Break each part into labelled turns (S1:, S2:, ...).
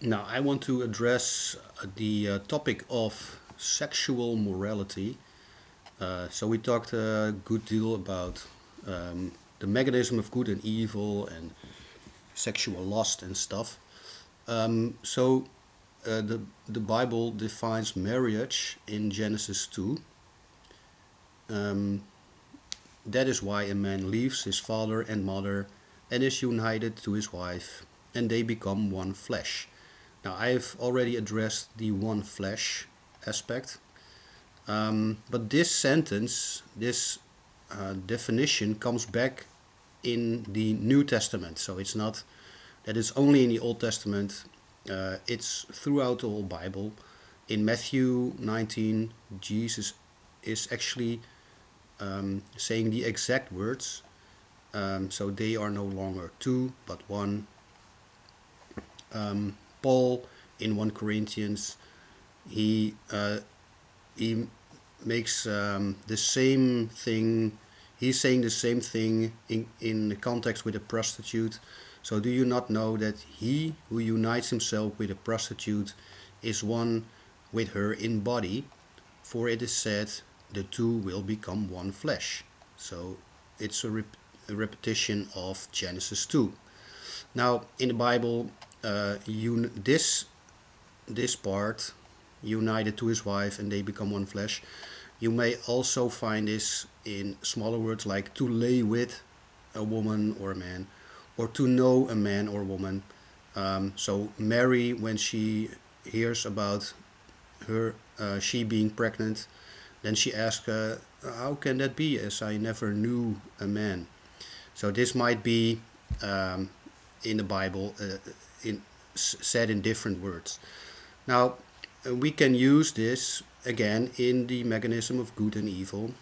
S1: Now, I want to address the topic of sexual morality. So we talked a good deal about the mechanism of good and evil and sexual lust and stuff. So the Bible defines marriage in Genesis 2. Um, that is why a man leaves his father and mother and is united to his wife, and they become one flesh. Now, I've already addressed the one flesh aspect, but this sentence, this definition comes back in the New Testament. So it's not that it's only in the Old Testament, it's throughout the whole Bible. In Matthew 19, Jesus is actually saying the exact words. So they are no longer two, but one. Paul in 1 Corinthians, he he makes the same thing. He's saying the same thing in the context with a prostitute. So do you not know that he who unites himself with a prostitute is one with her in body? For it is said, the two will become one flesh. So it's a repetition of Genesis 2. Now in the Bible, this part, united to his wife and they become one flesh. You may also find this in smaller words like to lay with a woman or a man, or to know a man or woman. So Mary, when she hears about she being pregnant, then she asks, "How can that be? As I never knew a man." So this might be in the Bible, said in different words. Now, we can use this again in the mechanism of good and evil.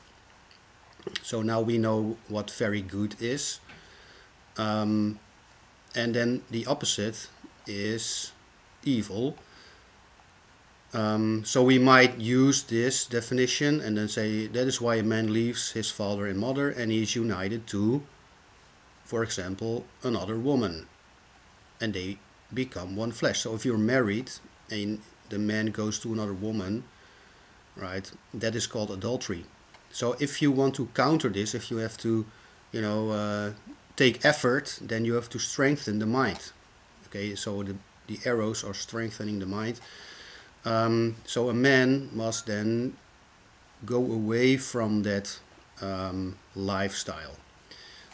S1: So now we know what very good is. And then the opposite is evil. So we might use this definition and then say that is why a man leaves his father and mother and he is united to, for example, another woman. And they become one flesh. So if you're married and the man goes to another woman, right, that is called adultery. So if you want to counter this, if you have to, take effort, then you have to strengthen the mind. Okay, so the arrows are strengthening the mind. So a man must then go away from that lifestyle.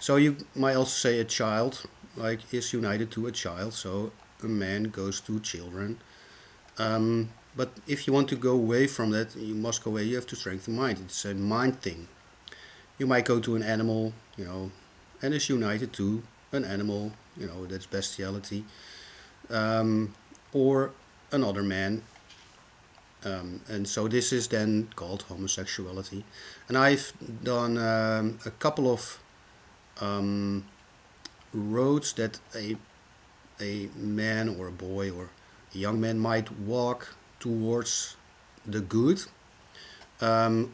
S1: So you might also say a child, like, is united to a child. So a man goes to children. But if you want to go away from that, you must go away. You have to strengthen mind. It's a mind thing. You might go to an animal, and is united to an animal, that's bestiality, or another man. And so this is then called homosexuality. And I've done a couple of roads that a man or a boy or a young man might walk towards the good,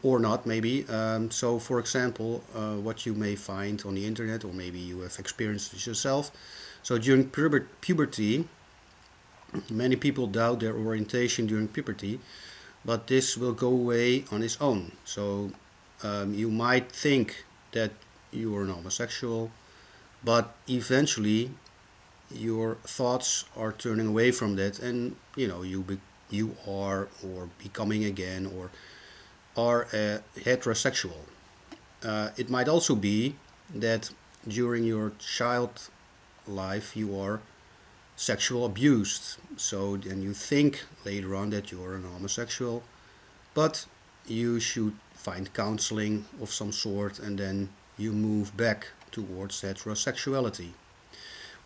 S1: or not maybe. So for example, what you may find on the internet, or maybe you have experienced it yourself. So during puberty, many people doubt their orientation during puberty, but this will go away on its own. So you might think that you are an homosexual, but eventually your thoughts are turning away from that, and you are or becoming again or are a heterosexual. It might also be that during your child life you are sexual abused. So then you think later on that you're an homosexual, but you should find counseling of some sort and then you move back towards heterosexuality.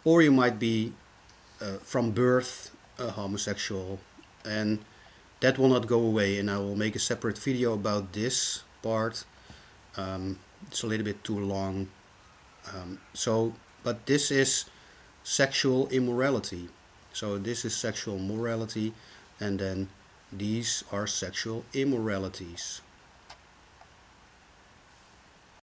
S1: Or you might be from birth a homosexual, and that will not go away, and I will make a separate video about this part. It's a little bit too long. But this is sexual immorality. So this is sexual morality, and then these are sexual immoralities.